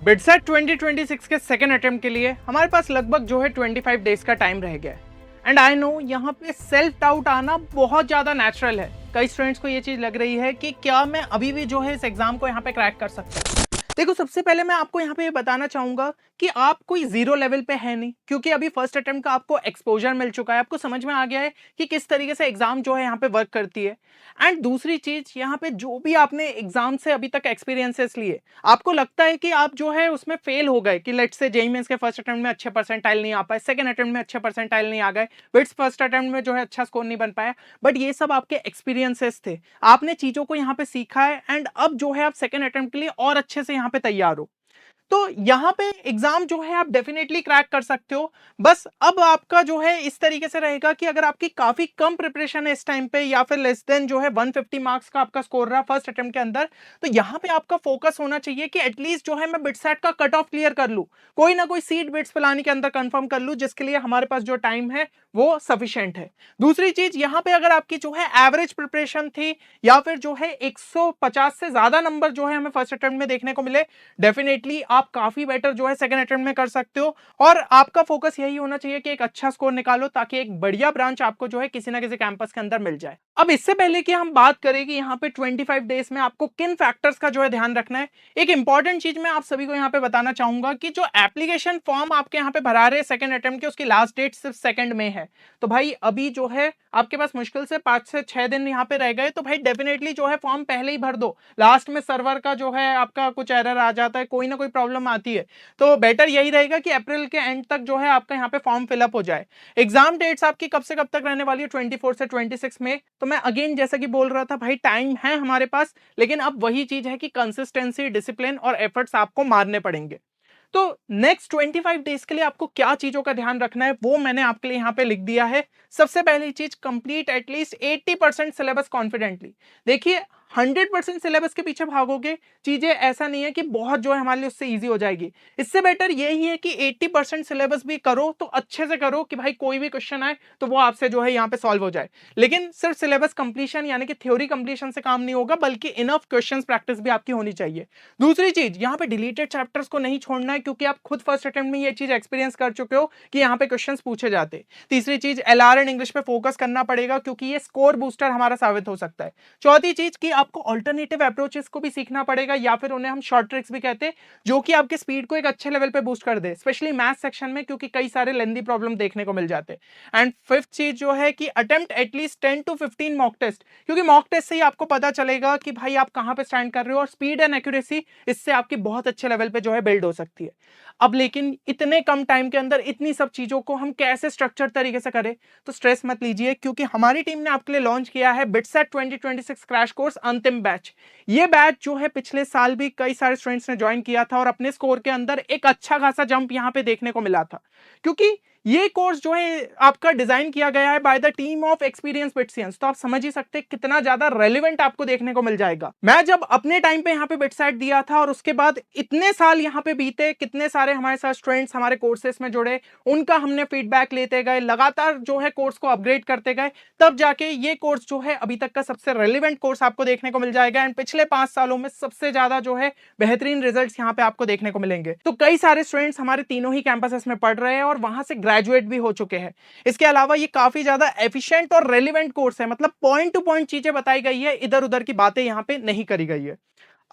BITSAT 2026 के second attempt के लिए हमारे पास लगभग जो है 25 डेज का टाइम रह गया है। एंड आई नो यहाँ पे सेल्फ डाउट आना बहुत ज़्यादा नेचुरल है। कई स्टूडेंट्स को ये चीज़ लग रही है कि क्या मैं अभी भी जो है इस एग्जाम को यहाँ पे क्रैक कर सकता हूँ। देखो, सबसे पहले मैं आपको यहाँ पे ये बताना चाहूंगा कि आप कोई जीरो लेवल पे है नहीं, क्योंकि अभी फर्स्ट अटेम्प्ट का आपको एक्सपोजर मिल चुका है, आपको समझ में आ गया है कि किस तरीके से एग्जाम जो है यहाँ पे वर्क करती है। एंड दूसरी चीज, यहाँ पे जो भी आपने एग्जाम से अभी तक एक्सपीरियंसेस लिए, आपको लगता है कि आप जो है उसमें फेल हो गए, कि लेट्स से जेईई मेंस के फर्स्ट अटेम्प्ट में अच्छे परसेंटाइल नहीं आ पाए, सेकंड अटेम्प्ट में अच्छे परसेंटाइल नहीं आ गए, बिट्स फर्स्ट अटेम्प्ट में जो है अच्छा स्कोर नहीं बन पाया, बट ये सब आपके एक्सपीरियंसेस थे, आपने चीजों को यहाँ पे सीखा है एंड अब जो है आप सेकंड अटेम्प्ट के लिए और अच्छे से यहाँ पे तैयार हो। तो यहां पे एग्जाम जो है आप डेफिनेटली क्रैक कर सकते हो। बस अब आपका जो है इस तरीके से रहेगा कि अगर आपकी काफी कम प्रिपरेशन है इस टाइम पे, या फिर लेस देन जो है 150 मार्क्स का आपका स्कोर रहा फर्स्ट अटेम्प्ट के अंदर, तो यहां पे आपका फोकस होना चाहिए कि एटलीस्ट जो है मैं बिटसेट का कट ऑफ क्लियर कर लूं, कोई ना कोई सीट बिट्स पिलाने के अंदर कंफर्म कर लूं, जिसके लिए हमारे पास जो टाइम है वो सफिशिएंट है। दूसरी चीज, यहां पे अगर आपकी जो है एवरेज प्रिपरेशन थी, या फिर जो है 150 से ज्यादा नंबर जो है हमें फर्स्ट अटेम्प्ट में देखने को मिले, डेफिनेटली आप काफी बेटर जो है सेकंड अटेम्प्ट में कर सकते हो। और आपका फोकस यही होना चाहिए कि एक अच्छा स्कोर निकालो, ताकि एक बढ़िया ब्रांच आपको जो है किसी ना किसी कैंपस के अंदर मिल जाए। अब इससे पहले कि हम बात करें कि यहाँ पे 25 डेज में आपको किन फैक्टर्स का जो है ध्यान रखना है, एक इंपॉर्टेंट चीज मैं आप सभी को यहाँ पे बताना चाहूंगा कि जो एप्लीकेशन फॉर्म आपके यहाँ पे भरा रहे सेकंड अटेम्प्ट के, उसकी लास्ट डेट सिर्फ सेकंड में है। तो भाई अभी जो है आपके पास मुश्किल से 5 से 6 दिन यहाँ पे रह गए, तो भाई डेफिनेटली जो है फॉर्म पहले ही भर दो। लास्ट में सर्वर का जो है आपका कुछ एरर आ जाता है, कोई ना कोई प्रॉब्लम आती है, तो बेटर यही रहेगा कि अप्रैल के एंड तक जो है आपका यहाँ पे फॉर्म फिलअप हो जाए। एग्जाम डेट्स आपकी कब से कब तक रहने वाली है? 24 से 26 में। तो मैं अगेन जैसा कि बोल रहा था, भाई टाइम है हमारे पास, लेकिन अब वही चीज है कि कंसिस्टेंसी, डिसिप्लिन और एफर्ट्स आपको मारने पड़ेंगे। तो नेक्स्ट 25 डेज के लिए आपको क्या चीजों का ध्यान रखना है वो मैंने आपके लिए यहाँ पे लिख दिया है। सबसे पहली चीज, कंप्लीट एटलीस्ट 80% सिलेबस कॉन्फिडेंटली। देखिए, 100% सिलेबस के पीछे भागोगे, चीजें ऐसा नहीं है कि बहुत जो है हमारे लिए उससे इजी हो जाएगी। इससे बेटर यही है कि 80% सिलेबस भी करो तो अच्छे से करो, कि भाई कोई भी क्वेश्चन आए तो वो आपसे जो है यहाँ पे सॉल्व हो जाए। लेकिन सिर्फ सिलेबस कंप्लीशन यानी कि थ्योरी कंप्लीशन से काम नहीं होगा, बल्कि इनफ क्वेश्चंस प्रैक्टिस भी आपकी होनी चाहिए। दूसरी चीज, यहाँ पे डिलीटेड चैप्टर्स को नहीं छोड़ना है, क्योंकि आप खुद फर्स्ट अटेम्प्ट में ये चीज एक्सपीरियंस कर चुके हो कि यहाँ पे क्वेश्चंस पूछे जाते। तीसरी चीज, एलआर एंड इंग्लिश पे फोकस करना पड़ेगा, क्योंकि ये स्कोर बूस्टर हमारा साबित हो सकता है। चौथी चीज कि आपको ऑल्टरनेटिव अप्रोचेस को भी सीखना पड़ेगा, या फिर उन्हें हम शॉर्ट ट्रिक्स भी कहते हैं, जो कि आपके स्पीड को एक अच्छे लेवल पे बूस्ट कर दे, स्पेशली मैथ सेक्शन में, क्योंकि कई सारे लेंदी प्रॉब्लम देखने को मिल जाते हैं। एंड फिफ्थ चीज जो है कि attempt at least 10 to 15 mock test, क्योंकि मॉक टेस्ट से ही आपको पता चलेगा कि भाई आप कहां पे स्टैंड कर रहे हो, और स्पीड एंड एक्यूरेसी इससे आपकी बहुत अच्छे लेवल पे जो है बिल्ड हो सकती है। अब लेकिन इतने कम टाइम के अंदर इतनी सब चीजों को हम कैसे स्ट्रक्चर तरीके से करें, तो स्ट्रेस मत लीजिए, क्योंकि हमारी टीम ने आपके लिए लॉन्च किया है बिटसेट 2026 क्रैश कोर्स अंतिम बैच। ये बैच जो है पिछले साल भी कई सारे स्टूडेंट्स ने ज्वाइन किया था, और अपने स्कोर के अंदर एक अच्छा खासा जंप यहाँ पे देखने को मिला था, क्योंकि ये कोर्स जो है आपका डिजाइन किया गया है by the team of experience Bitsians. तो आप समझ ही सकते हैं कितना ज्यादा रेलिवेंट आपको देखने को मिल जाएगा। मैं जब अपने टाइम पे यहाँ पे बिटसेट दिया था, और उसके बाद इतने साल यहाँ पे बीते, कितने सारे हमारे साथ स्टूडेंट्स हमारे कोर्सेस में जुड़े, उनका हमने फीडबैक लेते गए, लगातार जो है कोर्स को अपग्रेड करते गए, तब जाके ये कोर्स जो है अभी तक का सबसे रेलिवेंट कोर्स आपको देखने को मिल जाएगा। एंड पिछले 5 सालों में सबसे ज्यादा जो है बेहतरीन रिजल्ट्स यहाँ पे आपको देखने को मिलेंगे। तो कई सारे स्टूडेंट्स हमारे तीनों ही कैंपसेस में पढ़ रहे हैं, और वहां से ग्रेजुएट भी हो चुके हैं। इसके अलावा ये काफी ज्यादा एफिशिएंट और रेलिवेंट कोर्स है, मतलब पॉइंट टू पॉइंट चीजें बताई गई है, इधर उधर की बातें यहाँ पे नहीं करी गई है।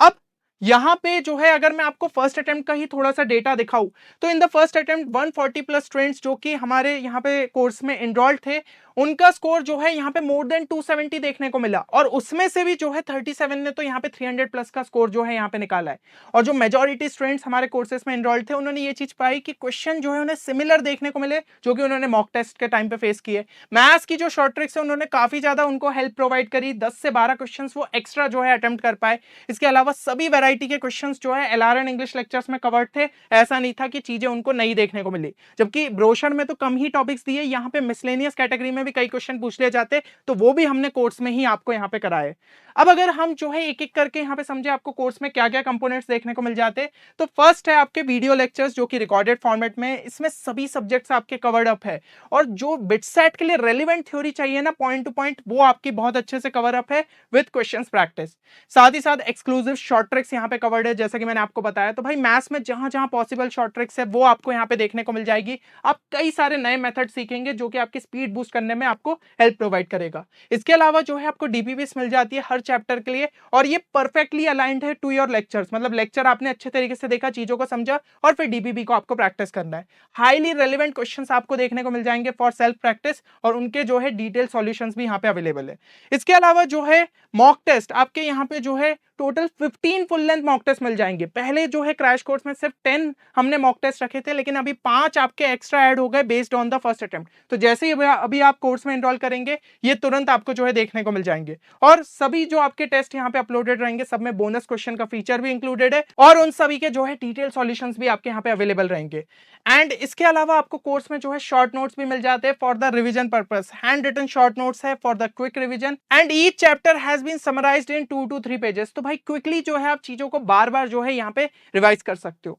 अब यहां पे जो है अगर मैं आपको फर्स्ट अटेम्प्ट का ही थोड़ा सा डेटा दिखाऊं, तो in the first attempt 140 plus students जो कि हमारे यहाँ पे कोर्स में एनरोल्ड थे, उनका स्कोर जो है यहाँ पे मोर देन 270 देखने को मिला, और उसमें से भी जो है 37 ने तो यहाँ पे 300 प्लस का स्कोर जो है यहाँ पे निकाला है। और जो मेजॉरिटी स्टूडेंट्स हमारे कोर्सेज में एनरोल्ड थे, उन्होंने ये चीज पाई कि क्वेश्चन जो है उन्हें सिमिलर देखने को मिले, जो कि उन्होंने मॉक टेस्ट के टाइम पे फेस किए। मैथ्स की जो शॉर्ट ट्रिक्स है, उन्होंने काफी ज्यादा उनको हेल्प प्रोवाइड करी, 10 से 12 क्वेश्चन वो एक्स्ट्रा जो है अटेम्प्ट कर पाए। इसके अलावा सभी वेराइटी के क्वेश्चन जो है एलआर एंड इंग्लिश लेक्चर्स में कवर्ड थे, ऐसा नहीं था कि चीजें उनको नहीं देखने को मिली। जबकि ब्रोशर में तो कम ही टॉपिक्स दिए, यहाँ पे मिसलेनियस कैटेगरी में भी भी कई क्वेश्चन पूछ लिए जाते, तो वो भी हमने कोर्स में ही आपको यहाँ पे कराए। अब अगर हम जो है एक एक करके यहाँ पे समझे आपको कोर्स में क्या क्या कंपोनेंट्स देखने को मिल जाते, तो फर्स्ट है आपके वीडियो लेक्चर्स जो कि रिकॉर्डेड फॉर्मेट में, इसमें सभी सब्जेक्ट्स आपके कवर्ड अप है और जो बिटसेट के लिए रेलिवेंट थ्योरी चाहिए ना पॉइंट टू पॉइंट, वो आपकी बहुत अच्छे से कवर अप है विद क्वेश्चंस प्रैक्टिस। साथ ही साथ एक्सक्लूसिव शॉर्ट ट्रिक्स यहाँ पे कवर्ड है, जैसा कि मैंने आपको बताया। तो भाई मैथ्स में जहां जहां पॉसिबल शॉर्ट ट्रिक्स है वो आपको यहाँ पे देखने को मिल जाएगी। आप कई सारे नए मेथड सीखेंगे जो कि आपकी स्पीड बूस्ट करने में आपको हेल्प प्रोवाइड करेगा। इसके अलावा जो है आपको डीपीपीएस मिल जाती है हर चैप्टर के लिए और ये परफेक्टली अलाइंड है टू योर लेक्चर्स, मतलब लेक्चर आपने अच्छे तरीके से देखा, चीजों को समझा और फिर डीपीपी को आपको प्रैक्टिस करना है। हाईली रेलेवेंट क्वेश्चंस आपको देखने को मिल जाएंगे फॉर सेल्फ प्रैक्टिस और उनके जो है डिटेल सॉल्यूशंस भी यहाँ पे अवेलेबल है। इसके अलावा जो है मॉक टेस्ट आपके यहाँ पे जो है total 15 full length mock test मिल जाएंगे। पहले जो है क्रैश कोर्स में सिर्फ 10 हमने मॉक टेस्ट रखे थे, लेकिन अभी 5 आपके एक्स्ट्रा ऐड हो गए based on the first attempt. तो जैसे ही अभी आप कोर्स में एनरोल करेंगे ये तुरंत आपको जो है देखने को मिल जाएंगे और सभी जो आपके टेस्ट यहाँ पे अपलोडेड रहेंगे सब में बोनस क्वेश्चन का फीचर भी इंक्लूडेड है और उन सभी के जो है डिटेल सॉल्यूशंस भी आपके यहाँ पे अवेलेबल रहेंगे। एंड इसके अलावा आपको कोर्स में जो है शॉर्ट नोट्स भी मिल जाते हैं for the revision purpose. Handwritten short notes है for the quick revision and each chapter has been summarised in 2 to 3 pages. तो भाई क्विकली जो है आप चीजों को बार बार जो है यहाँ पे रिवाइज कर सकते हो।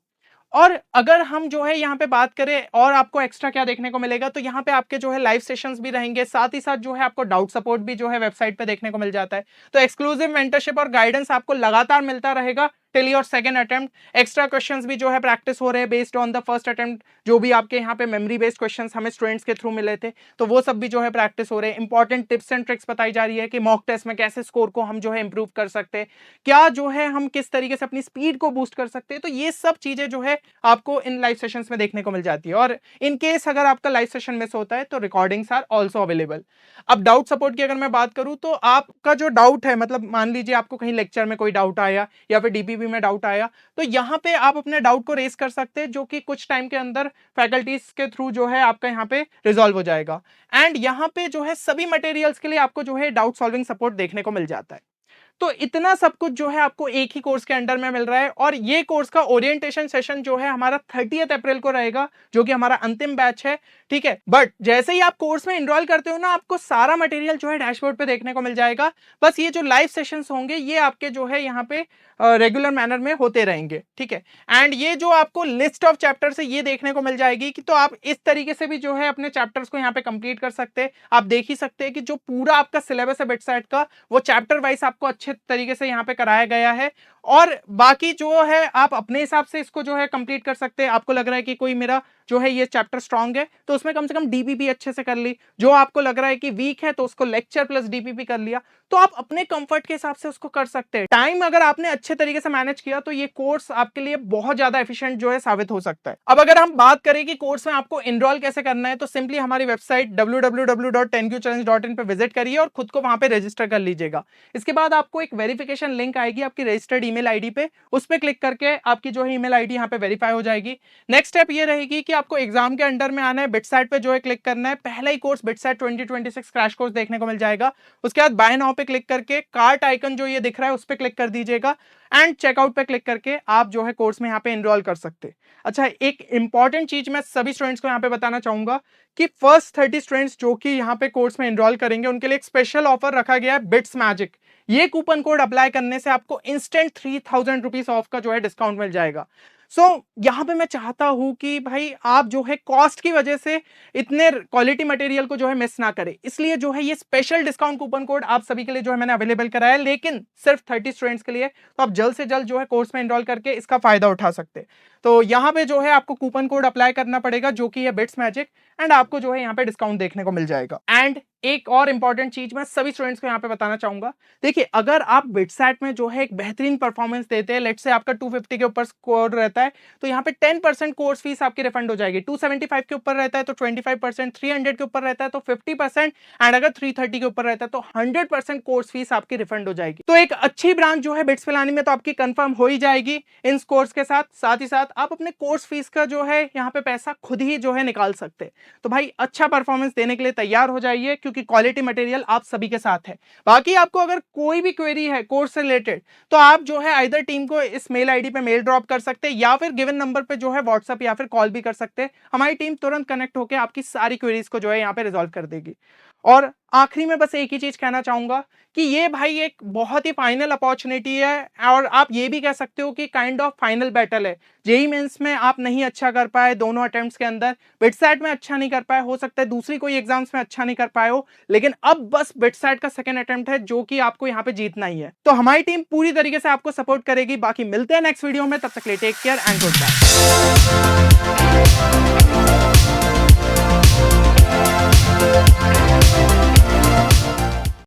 और अगर हम जो है यहाँ पे बात करें और आपको एक्स्ट्रा क्या देखने को मिलेगा, तो यहाँ पे आपके जो है लाइव सेशंस भी रहेंगे, साथ ही साथ जो है आपको डाउट सपोर्ट भी जो है वेबसाइट पे देखने को मिल जाता है। तो एक्सक्लूसिव मेंटरशिप और गाइडेंस आपको लगातार मिलता रहेगा till your second attempt. Extra questions भी जो है प्रैक्टिस हो रहे हैं based on the first attempt, जो भी आपके यहाँ पे मेमोरी बेस्ड क्वेश्चंस हमें स्टूडेंट्स के थ्रू मिले थे, तो वो सब भी जो है प्रैक्टिस हो रहे हैं। इंपॉर्टेंट टिप्स एंड ट्रिक्स बताई जा रही है कि मॉक टेस्ट में कैसे स्कोर को हम जो है इंप्रूव कर सकते हैं, क्या जो है हम किस तरीके से अपनी स्पीड को बूस्ट कर सकते हैं। तो ये सब चीजें जो है आपको इन लाइव सेशंस में देखने को मिल जाती है और इन केस अगर आपका लाइव सेशन मिस होता है तो रिकॉर्डिंग्स आर ऑल्सो अवेलेबल। अब डाउट सपोर्ट की अगर मैं बात करूं तो आपका जो डाउट है, मतलब मान लीजिए आपको कहीं लेक्चर में कोई डाउट आया या फिर डीपीपी में डाउट आया, तो यहाँ पे आप अपने डाउट को रेस कर सकते हैं जो कि कुछ टाइम के अंदर फैकल्टीज के थ्रू जो है आपका यहाँ पे रिजॉल्व हो जाएगा। एंड यहाँ पे जो है सभी मटेरियल्स के लिए आपको जो है डाउट सॉल्विंग सपोर्ट देखने को मिल जाता है। तो इतना सब कुछ जो है आपको एक ही कोर्स के अंडर में मिल रहा है और ये कोर्स का ओरिएंटेशन सेशन जो है हमारा 30 अप्रैल को रहेगा, जो कि हमारा अंतिम बैच है, ठीक है। बट जैसे ही आप कोर्स में एनरोल करते हो ना, आपको सारा मटेरियल जो है डैशबोर्ड पे देखने को मिल जाएगा। बस ये जो लाइव सेशंस होंगे ये आपके जो है यहाँ पे रेगुलर मैनर में होते रहेंगे, ठीक है। एंड ये जो आपको लिस्ट ऑफ चैप्टर्स है ये देखने को मिल जाएगी कि तो आप इस तरीके से भी जो है अपने चैप्टर्स को यहाँ पे कंप्लीट कर सकते हैं। आप देख ही सकते हैं कि जो पूरा आपका सिलेबस है बिटसेट का वो चैप्टर वाइज आपको अच्छे तरीके से यहाँ पे कराया गया है और बाकी जो है आप अपने हिसाब से इसको जो है कंप्लीट कर सकते हैं। आपको लग रहा है कि कोई मेरा जो है ये चैप्टर स्ट्रांग है तो उसमें कम से कम डीपीपी अच्छे से कर ली, जो आपको लग रहा है कि वीक है तो उसको लेक्चर प्लस डीपीपी कर लिया, तो आप अपने कंफर्ट के हिसाब से उसको कर सकते हैं। टाइम अगर आपने अच्छे तरीके से मैनेज किया तो ये कोर्स आपके लिए बहुत ज्यादा एफिशिएंट जो है साबित हो सकता है। अब अगर हम बात करें कि कोर्स में आपको एनरोल कैसे करना है, तो सिंपली हमारी वेबसाइट www.10qchallenge.in पे विजिट करिए और खुद को वहां पे रजिस्टर कर लीजिएगा। इसके बाद आपको एक वेरिफिकेशन लिंक आएगी आपकी रजिस्टर्ड ईमेल आईडी पे, उस पर क्लिक करके आपकी जो है ईमेल आईडी यहाँ पे वेरीफाई हो जाएगी। नेक्स्ट स्टेप ये रहेगी कि आपको एग्जाम के अंडर में आना है, बिटसेट पे जो है क्लिक करना है। पहला ही कोर्स बिटसेट 2026 क्रैश कोर्स देखने को मिल जाएगा। उसके बाद बाय नाउ पे क्लिक करके कार्ट आइकन जो ये दिख रहा है उस पर क्लिक कर दीजिएगा एंड चेकआउट पे क्लिक करके आप जो है कोर्स में यहाँ पे एनरोल कर सकते हैं। अच्छा, एक इंपॉर्टेंट चीज मैं सभी स्टूडेंट्स को यहाँ पे बताना चाहूंगा कि फर्स्ट 30 स्टूडेंट्स जो कि यहाँ पे कोर्स में एनरोल करेंगे उनके लिए एक स्पेशल ऑफर रखा गया है, बिट्स मैजिक। ये कूपन कोड अप्लाई करने से आपको इंस्टेंट 3000 रुपीज ऑफ का जो है डिस्काउंट मिल जाएगा। यहाँ पे मैं चाहता हूं कि भाई आप जो है कॉस्ट की वजह से इतने क्वालिटी मटेरियल को जो है मिस ना करें, इसलिए जो है ये स्पेशल डिस्काउंट कूपन कोड आप सभी के लिए जो है मैंने अवेलेबल कराया है, लेकिन सिर्फ 30 स्टूडेंट्स के लिए। तो आप जल्द से जल्द जो है कोर्स में एनरोल करके इसका फायदा उठा सकते हैं। तो यहाँ पे जो है आपको कूपन कोड अप्लाई करना पड़ेगा जो कि है बिट्स मैजिक एंड आपको जो है यहाँ पे डिस्काउंट देखने को मिल जाएगा। एंड एक और इंपॉर्टेंट चीज मैं सभी स्टूडेंट्स को यहाँ पे बताना चाहूंगा, देखिए अगर आप बिटसेट में जो है एक बेहतरीन परफॉर्मेंस देते हैं, लेट्स से आपका 250 के ऊपर स्कोर रहता है तो यहाँ पे 10% कोर्स फीस आपकी रिफंड हो जाएगी। 275 के ऊपर रहता है तो 25%, 300 के ऊपर रहता है तो 50% एंड अगर 330 के ऊपर रहता है तो 100% कोर्स फीस आपकी रिफंड हो जाएगी। तो एक अच्छी ब्रांच जो है बिट्स पिलानी में तो आपकी कंफर्म हो ही जाएगी इन कोर्स के साथ। साथ ही साथ आप अपने कोर्स फीस का जो है यहाँ पे पैसा खुद ही जो है निकाल सकते हैं। तो भाई अच्छा परफॉर्मेंस देने के लिए तैयार हो जाइए क्योंकि क्वालिटी मटेरियल आप सभी के साथ है। बाकी आपको अगर कोई भी क्वेरी है कोर्स से रिलेटेड तो आप जो है आइदर टीम को इस मेल आईडी पे मेल ड्रॉप कर सकते हैं या फिर गिवन नंबर पे जो है व्हाट्सएप या फिर कॉल भी कर सकते हैं। हमारी टीम तुरंत कनेक्ट होकर आपकी सारी क्वेरीज को जो है यहाँ पे रिजॉल्व कर देगी। और आखिरी में बस एक ही चीज कहना चाहूंगा कि ये भाई एक बहुत ही फाइनल अपॉर्चुनिटी है, और आप ये भी कह सकते हो कि काइंड ऑफ फाइनल बैटल है। जेईई मेंस में आप नहीं अच्छा कर पाए दोनों अटेम्प्ट्स के अंदर, बिटसैट में अच्छा नहीं कर पाए, हो सकता है दूसरी कोई एग्जाम्स में अच्छा नहीं कर पाए हो, लेकिन अब बस बिटसैट का सेकंड अटेम्प्ट है जो कि आपको यहाँ पे जीतना ही है। तो हमारी टीम पूरी तरीके से आपको सपोर्ट करेगी। बाकी मिलते हैं नेक्स्ट वीडियो में, तब तक के लिए take care and good bye.